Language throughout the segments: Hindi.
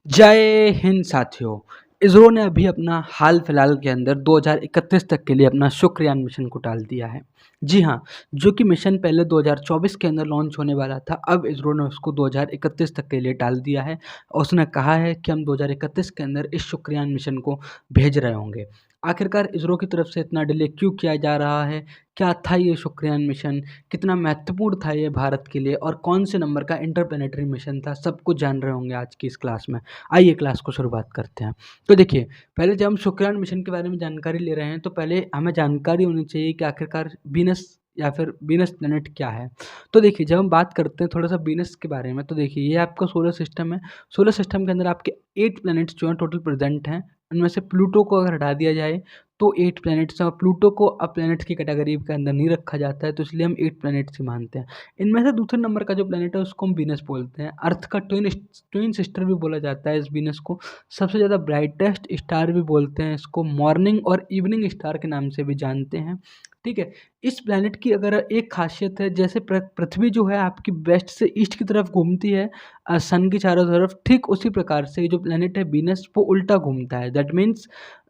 जय हिंद साथियों। इसरो ने अभी अपना हाल फिलहाल के अंदर 2031 तक के लिए अपना शुक्रयान मिशन को टाल दिया है। जी हाँ, जो कि मिशन पहले 2024 के अंदर लॉन्च होने वाला था, अब इसरो ने उसको 2031 तक के लिए टाल दिया है और उसने कहा है कि हम 2031 के अंदर इस शुक्रयान मिशन को भेज रहे होंगे। आखिरकार इसरो की तरफ से इतना डिले क्यों किया जा रहा है? क्या था ये शुक्रयान मिशन? कितना महत्वपूर्ण था ये भारत के लिए और कौन से नंबर का इंटरप्लेनेटरी मिशन था? सब कुछ जान रहे होंगे आज की इस क्लास में। आइए क्लास को शुरुआत करते हैं। तो देखिए, पहले जब हम शुक्रान मिशन के बारे में जानकारी ले रहे हैं तो पहले हमें जानकारी होनी चाहिए कि आखिरकार वीनस या फिर वीनस प्लैनेट क्या है। तो देखिए, जब हम बात करते हैं थोड़ा सा वीनस के बारे में, तो देखिए ये आपका सोलर सिस्टम है। सोलर सिस्टम के अंदर आपके 8 प्लैनेट्स जो हैं टोटल प्रेजेंट हैं। उनमें से प्लूटो को अगर हटा दिया जाए तो 8 प्लैनेट्स हैं और प्लूटो को अब प्लैनेट्स की कैटेगरी के अंदर नहीं रखा जाता है, तो इसलिए हम 8 प्लैनेट्स ही मानते हैं। इनमें से दूसरे नंबर का जो प्लैनेट है उसको हम वीनस बोलते हैं। अर्थ का ट्विन सिस्टर भी बोला जाता है इस वीनस को। सबसे ज़्यादा ब्राइटेस्ट स्टार भी बोलते हैं इसको। मॉर्निंग और इवनिंग स्टार के नाम से भी जानते हैं। ठीक है। इस प्लैनेट की अगर एक खासियत है, जैसे पृथ्वी जो है आपकी वेस्ट से ईस्ट की तरफ घूमती है सन की चारों तरफ, ठीक उसी प्रकार से ये जो प्लैनेट है वीनस वो उल्टा घूमता है। दैट मीन्स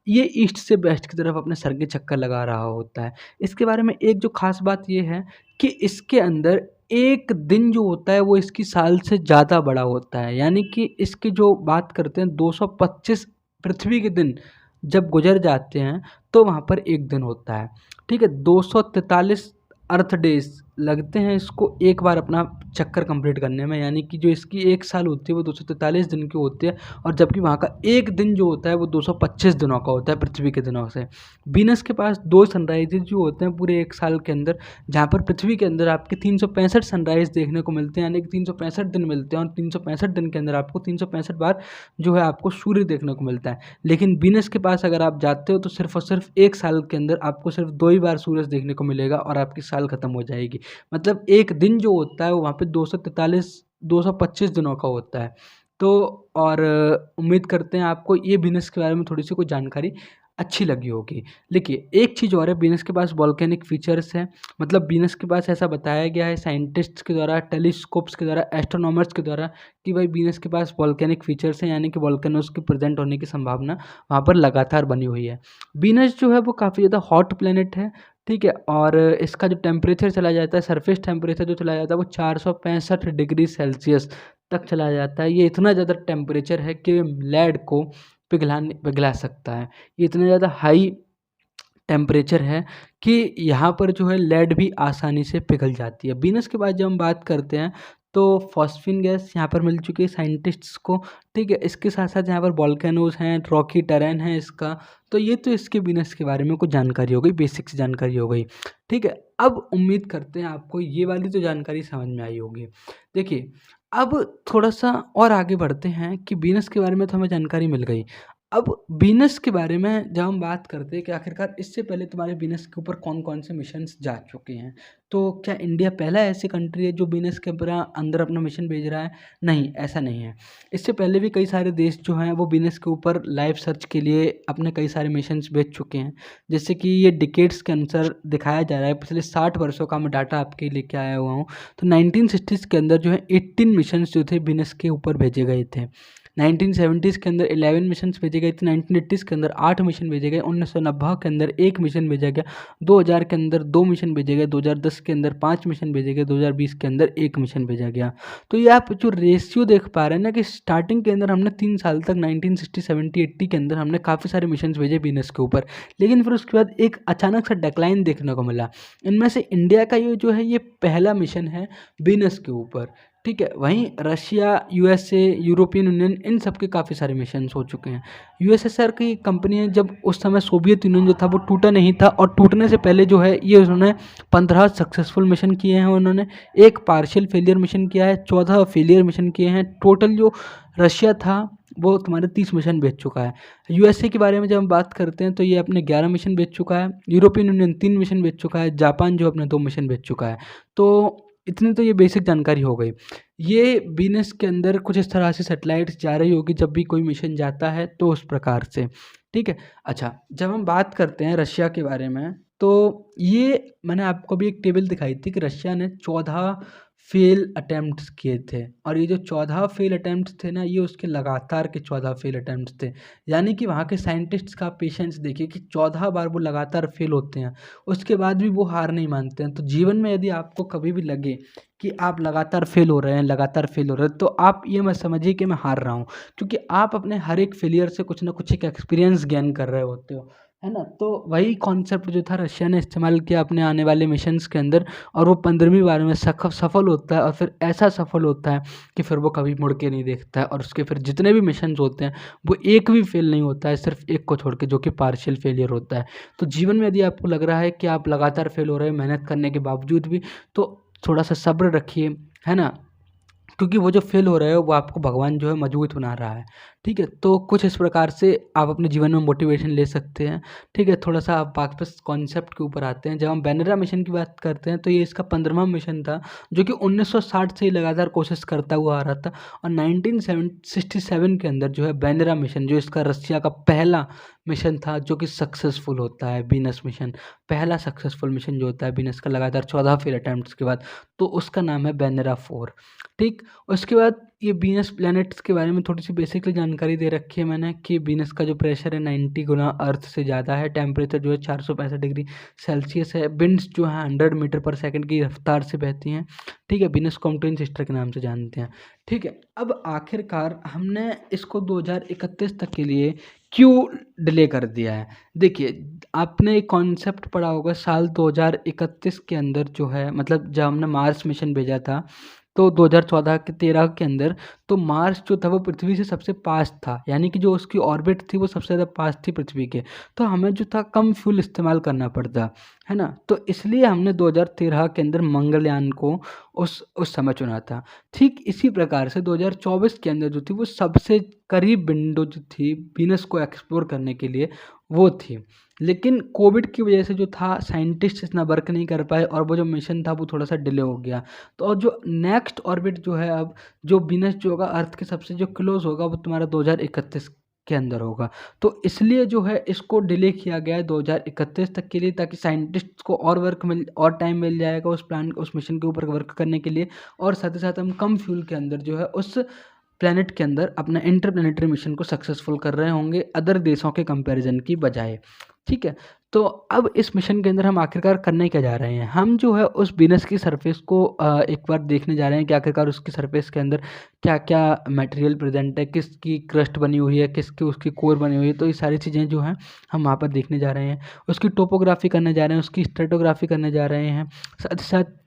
ये ईस्ट से वेस्ट की तरफ अपने सर के चक्कर लगा रहा होता है। इसके बारे में एक जो खास बात ये है कि इसके अंदर एक दिन जो होता है वो इसकी साल से ज़्यादा बड़ा होता है। यानी कि इसकी जो बात करते हैं 225 पृथ्वी के दिन जब गुजर जाते हैं तो वहाँ पर एक दिन होता है। ठीक है, 243 अर्थ डेज लगते हैं इसको एक बार अपना चक्कर कंप्लीट करने में। यानी कि जो इसकी एक साल होती है वो 243 दिन की होती है और जबकि वहाँ का एक दिन जो होता है वो 225 दिनों का होता है पृथ्वी के दिनों से। वीनस के पास 2 सनराइजेज जो होते हैं पूरे एक साल के अंदर, जहाँ पर पृथ्वी के अंदर आपके 365 सनराइज देखने को मिलते हैं। यानी कि 365 दिन मिलते हैं और 365 दिन के अंदर आपको 365 बार जो है आपको सूर्य देखने को मिलता है। लेकिन वीनस के पास अगर आप जाते हो तो सिर्फ और सिर्फ एक साल के अंदर आपको सिर्फ 2 ही बार सूरज देखने को मिलेगा और आपकी साल खत्म हो जाएगी। मतलब एक दिन जो होता है वो वहाँ पे 243 225 दिनों का होता है। तो और उम्मीद करते हैं आपको ये वीनस के बारे में थोड़ी सी कोई जानकारी अच्छी लगी होगी। देखिए, एक चीज़ और है, वीनस के पास वॉल्केनिक फीचर्स हैं। मतलब वीनस के पास ऐसा बताया गया है साइंटिस्ट्स के द्वारा, टेलीस्कोप्स के द्वारा, एस्ट्रोनॉमर्स के द्वारा कि भाई वीनस के पास वॉल्केनिक फीचर्स हैं। यानी कि वॉल्केनोस के प्रेजेंट होने की संभावना वहाँ पर लगातार बनी हुई है। वीनस जो है वो काफ़ी ज़्यादा हॉट प्लैनेट है। ठीक है, और इसका जो टेम्परेचर चला जाता है, सरफेस टेम्परेचर जो चला जाता है वो 465 डिग्री सेल्सियस तक चला जाता है। ये इतना ज़्यादा टेम्परेचर है कि लेड को पिघला सकता है। ये इतना ज़्यादा हाई टेम्परेचर है कि यहाँ पर जो है लेड भी आसानी से पिघल जाती है। वीनस के बाद जब हम बात करते हैं तो फॉस्फीन गैस यहाँ पर मिल चुकी है साइंटिस्ट्स को। ठीक है, इसके साथ साथ यहाँ पर वॉल्केनोज हैं, रॉकी टेरेन है इसका। तो ये तो इसके वीनस के बारे में कुछ जानकारी हो गई, बेसिक्स जानकारी हो गई। ठीक है, अब उम्मीद करते हैं आपको ये वाली तो जानकारी समझ में आई होगी। देखिए, अब थोड़ा सा और आगे बढ़ते हैं कि वीनस के बारे में तो हमें जानकारी मिल गई। अब वीनस के बारे में जब हम बात करते हैं कि आखिरकार इससे पहले तुम्हारे वीनस के ऊपर कौन कौन से मिशंस जा चुके हैं, तो क्या इंडिया पहला ऐसी कंट्री है जो वीनस के अंदर अपना मिशन भेज रहा है? नहीं, ऐसा नहीं है। इससे पहले भी कई सारे देश जो हैं वो वीनस के ऊपर लाइव सर्च के लिए अपने कई सारे मिशंस भेज चुके हैं। जैसे कि ये डिकेड्स के अनुसार दिखाया जा रहा है, पिछले 60 वर्षों का मैं डाटा आपके लेके आया हुआ हूँ। तो 1960s के अंदर जो है 18 मिशंस जो थे वीनस के ऊपर भेजे गए थे। 1970s के अंदर 11 मिशंस भेजे गए थे। 1980s के अंदर 8 मिशन भेजे गए। 1990 के अंदर 1 मिशन भेजा गया। 2000 के अंदर 2 मिशन भेजे गए। 2010 के अंदर 5 मिशन भेजे गए। 2020 के अंदर 1 मिशन भेजा गया। तो ये आप जो रेशियो देख पा रहे हैं ना कि स्टार्टिंग के अंदर हमने 3 साल तक 1960, 70, 80 के अंदर हमने काफ़ी सारे मिशंस भेजे वीनस के ऊपर। लेकिन फिर उसके बाद एक अचानक सा डिक्लाइन देखने को मिला। इनमें से इंडिया का ये जो है ये पहला मिशन है वीनस के ऊपर। ठीक है, वहीं रशिया, यूएसए, यूरोपियन यूनियन, इन सब के काफ़ी सारे मिशंस हो चुके हैं। यूएसएसआर की कंपनी है, जब उस समय सोवियत यूनियन जो था वो टूटा नहीं था और टूटने से पहले जो है ये उन्होंने 15 सक्सेसफुल मिशन किए हैं। उन्होंने एक पार्शियल फेलियर मिशन किया है, 14 फेलियर मिशन किए हैं। टोटल जो रशिया था वो तुम्हारे 30 मिशन भेज चुका है। यूएसए के बारे में जब हम बात करते हैं तो ये अपने 11 मिशन भेज चुका है। यूरोपियन यूनियन 3 मिशन भेज चुका है। जापान जो अपने 2 मिशन भेज चुका है। तो इतनी तो ये बेसिक जानकारी हो गई। ये वीनस के अंदर कुछ इस तरह से सैटेलाइट्स जा रही होगी जब भी कोई मिशन जाता है, तो उस प्रकार से। ठीक है, अच्छा, जब हम बात करते हैं रशिया के बारे में तो ये मैंने आपको भी एक टेबल दिखाई थी कि रशिया ने 14 फेल अटेम्प्ट्स किए थे, और ये जो 14 फेल अटेम्प्ट्स थे ना, ये उसके लगातार के 14 फेल अटेम्प्ट्स थे। यानी कि वहाँ के साइंटिस्ट्स का पेशेंस देखिए कि 14 बार वो लगातार फेल होते हैं, उसके बाद भी वो हार नहीं मानते हैं। तो जीवन में यदि आपको कभी भी लगे कि आप लगातार फेल हो रहे हैं, लगातार फेल हो रहे हैं, तो आप ये मत समझिए कि मैं हार रहा हूँ, क्योंकि आप अपने हर एक फेलियर से कुछ ना कुछ एक एक्सपीरियंस गेन कर रहे होते हो, है ना। तो वही कॉन्सेप्ट जो था रशिया ने इस्तेमाल किया अपने आने वाले मिशंस के अंदर, और वो 15वीं बार में सफल होता है, और फिर ऐसा सफल होता है कि फिर वो कभी मुड़ के नहीं देखता है, और उसके फिर जितने भी मिशंस होते हैं वो एक भी फेल नहीं होता है, सिर्फ एक को छोड़ के, जो कि पार्शियल फेलियर होता है। तो जीवन में यदि आपको लग रहा है कि आप लगातार फेल हो रहे हैं मेहनत करने के बावजूद भी, तो थोड़ा सा सब्र रखिए, है ना, क्योंकि वो जो फेल हो रहे हो वो आपको भगवान जो है मजबूत बना रहा है। ठीक है, तो कुछ इस प्रकार से आप अपने जीवन में मोटिवेशन ले सकते हैं। ठीक है, थोड़ा सा आप वापस कॉन्सेप्ट के ऊपर आते हैं। जब हम बैनरा मिशन की बात करते हैं तो ये इसका 15वां मिशन था, जो कि 1960 से ही लगातार कोशिश करता हुआ आ रहा था, और 1967 के अंदर जो है बैनरा मिशन, जो इसका रशिया का पहला मिशन था, जो कि सक्सेसफुल होता है। वीनस मिशन पहला सक्सेसफुल मिशन जो होता है वीनस का, लगातार 14 फेल अटेम्प्ट्स के बाद, तो उसका नाम है बैनरा 4। ठीक, उसके बाद ये वीनस प्लैनेट्स के बारे में थोड़ी सी बेसिकली जानकारी दे रखी है मैंने, कि वीनस का जो प्रेशर है 90 गुना अर्थ से ज़्यादा है, टेम्परेचर जो है 465 डिग्री सेल्सियस है, विंड्स जो है 100 मीटर पर सेकंड की रफ्तार से बहती हैं। ठीक है, वीनस को हम ट्विन सिस्टर के नाम से जानते हैं। ठीक है, अब आखिरकार हमने इसको 2031 तक के लिए क्यों डिले कर दिया है। देखिए, आपने एक कॉन्सेप्ट पढ़ा होगा, साल 2031 के अंदर जो है, मतलब जब हमने मार्स मिशन भेजा था तो 2014 के 13 के अंदर, तो मार्स जो था वो पृथ्वी से सबसे पास था, यानी कि जो उसकी ऑर्बिट थी वो सबसे ज़्यादा पास थी पृथ्वी के। तो हमें जो था कम फ्यूल इस्तेमाल करना पड़ता, है ना। तो इसलिए हमने 2013 के अंदर मंगलयान को उस समय चुना था। ठीक इसी प्रकार से 2024 के अंदर जो थी वो सबसे करीब विंडो जो थी वीनस को एक्सप्लोर करने के लिए, वो थी। लेकिन कोविड की वजह से जो था साइंटिस्ट इतना वर्क नहीं कर पाए, और वो जो मिशन था वो थोड़ा सा डिले हो गया। तो और जो नेक्स्ट ऑर्बिट जो है, अब जो वीनस जो होगा अर्थ के सबसे जो क्लोज होगा, वो तुम्हारा 2031 के अंदर होगा। तो इसलिए जो है इसको डिले किया गया है 2031 तक के लिए, ताकि साइंटिस्ट को और टाइम मिल जाएगा उस मिशन के ऊपर वर्क करने के लिए, और साथ ही साथ हम कम फ्यूल के अंदर जो है उस प्लैनेट के अंदर अपना इंटरप्लेनेटरी मिशन को सक्सेसफुल कर रहे होंगे, अदर देशों के कंपैरिजन की बजाय। ठीक है, तो अब इस मिशन के अंदर हम आखिरकार करने क्या जा रहे हैं, हम जो है उस वीनस की सरफेस को एक बार देखने जा रहे हैं कि आखिरकार उसकी सरफेस के अंदर क्या क्या मटेरियल प्रेजेंट है, किसकी क्रस्ट बनी हुई है, किसकी उसकी कोर बनी हुई है। तो ये सारी चीज़ें जो हैं हम वहाँ पर देखने जा रहे हैं, उसकी टोपोग्राफी करने जा रहे हैं, उसकी स्ट्रेटोग्राफी करने जा रहे हैं, साथ ही साथ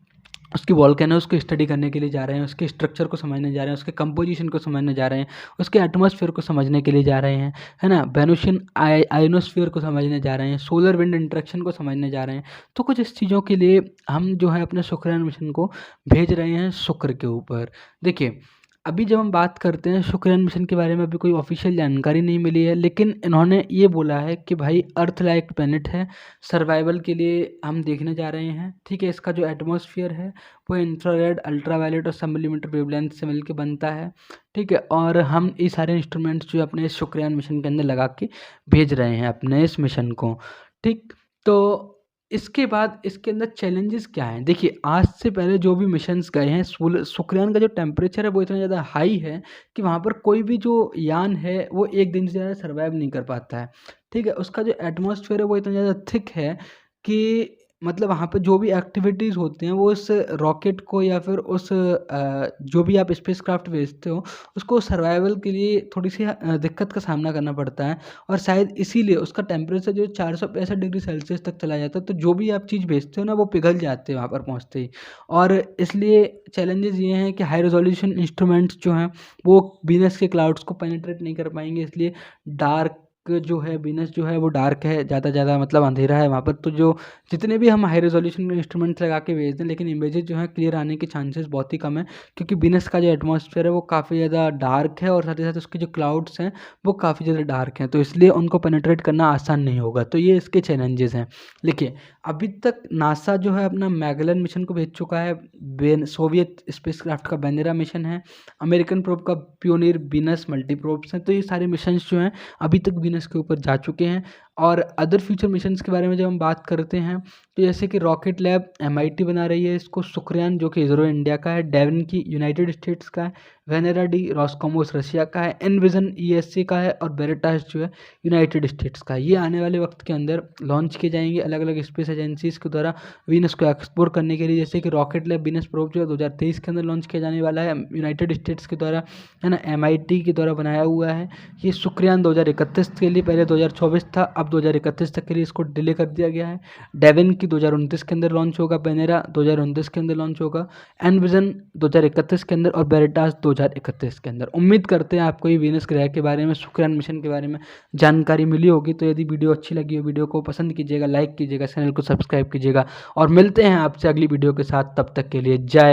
उसकी वॉल्केनोज़ को स्टडी करने के लिए जा रहे हैं, उसके स्ट्रक्चर को समझने जा रहे हैं, उसके कंपोजिशन को समझने जा रहे हैं, उसके एटमॉस्फेयर को समझने के लिए जा रहे हैं, है ना। वेनुसियन आयनोस्फीयर को समझने जा रहे हैं, सोलर विंड इंटरेक्शन को समझने जा रहे हैं। तो कुछ इस चीज़ों के लिए हम जो है अपने शुक्रान मिशन को भेज रहे हैं शुक्र के ऊपर। देखिए, अभी जब हम बात करते हैं शुक्रान मिशन के बारे में, अभी कोई ऑफिशियल जानकारी नहीं मिली है, लेकिन इन्होंने ये बोला है कि भाई अर्थ लाइक प्लेनेट है, सर्वाइवल के लिए हम देखने जा रहे हैं। ठीक है, इसका जो एटमॉस्फेयर है वो इंफ्रारेड, अल्ट्रावायलेट और सब मिलीमीटर वेवलेंथ से मिलकर बनता है। ठीक है, और हम ये सारे इंस्ट्रूमेंट्स जो अपने इस शुक्रान मिशन के अंदर लगा के भेज रहे हैं अपने इस मिशन को। ठीक, तो इसके बाद इसके अंदर चैलेंजेस क्या हैं। देखिए, आज से पहले जो भी मिशंस गए हैं, शुक्रान का जो टेम्परेचर है वो इतना ज़्यादा हाई है कि वहाँ पर कोई भी जो यान है वो एक दिन से ज़्यादा सर्वाइव नहीं कर पाता है। ठीक है, उसका जो एटमॉस्फेयर है वो इतना ज़्यादा थिक है कि मतलब वहाँ पे जो भी एक्टिविटीज़ होती हैं वो उस रॉकेट को या फिर उस जो भी आप स्पेसक्राफ्ट भेजते हो उसको सर्वाइवल के लिए थोड़ी सी दिक्कत का सामना करना पड़ता है, और शायद इसीलिए उसका टेम्परेचर जो 465 डिग्री सेल्सियस तक चला जाता है। तो जो भी आप चीज़ भेजते हो ना वो पिघल जाते हैं वहाँ पर पहुँचते ही, और इसलिए चैलेंजेस ये हैं कि हाई रेजोल्यूशन इंस्ट्रूमेंट्स जो हैं वो वीनस के क्लाउड्स को पेनिट्रेट नहीं कर पाएंगे, इसलिए डार्क जो है वीनस जो है वो डार्क है, ज़्यादा मतलब अंधेरा है वहाँ पर। तो जो जितने भी हम हाई रेजोल्यूशन इंस्ट्रूमेंट्स लगा के भेजते हैं, लेकिन इमेजेस जो है क्लियर आने के चांसेस बहुत ही कम है, क्योंकि वीनस का जो एटमॉस्फेयर है वो काफ़ी ज़्यादा डार्क है, और साथ ही साथ उसके जो क्लाउड्स हैं वो काफ़ी ज़्यादा डार्क हैं, तो इसलिए उनको पेनिट्रेट करना आसान नहीं होगा। तो ये इसके चैलेंजेस हैं। देखिए, अभी तक नासा जो है अपना मैगलन मिशन को भेज चुका है, सोवियत स्पेसक्राफ्ट का वेनेरा मिशन है, अमेरिकन प्रोब का पियोनियर वीनस मल्टी प्रोब्स हैं। तो ये सारे मिशन जो हैं अभी तक वीनस के ऊपर जा चुके हैं। और अदर फ्यूचर मिशंस के बारे में जब हम बात करते हैं तो जैसे कि रॉकेट लैब MIT बना रही है इसको, शुक्रियान जो कि इसरो इंडिया का है, डेविन की यूनाइटेड स्टेट्स का है, वेनेरा डी रॉसकॉमोस रशिया का है, एनविजन ESA का है और वेरिटास जो है यूनाइटेड स्टेट्स का है। ये आने वाले वक्त के अंदर लॉन्च किए जाएंगे अलग अलग स्पेस एजेंसीज के द्वारा वीनस को एक्सप्लोर करने के लिए। जैसे कि रॉकेट लैब वीनस प्रोब जो है 2023 के अंदर लॉन्च किया जाने वाला है यूनाइटेड स्टेट्स के द्वारा, है ना, MIT के द्वारा बनाया हुआ है। ये शुक्रियान 2031 के लिए, पहले 2024 था, अब 2031 तक के लिए इसको डिले कर दिया गया है। डेविन की 2029 के अंदर लॉन्च होगा, पेनेरा 2029 के अंदर लॉन्च होगा, एनविजन 2031 के अंदर और वेरिटास 2031 के अंदर। उम्मीद करते हैं आपको ये वीनस ग्रह के बारे में, शुक्रियान मिशन के बारे में जानकारी मिली होगी। तो यदि वीडियो अच्छी लगी हो, वीडियो को पसंद कीजिएगा, लाइक कीजिएगा, चैनल को सब्सक्राइब कीजिएगा और मिलते हैं आपसे अगली वीडियो के साथ। तब तक के लिए जय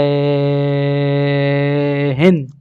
हिंद।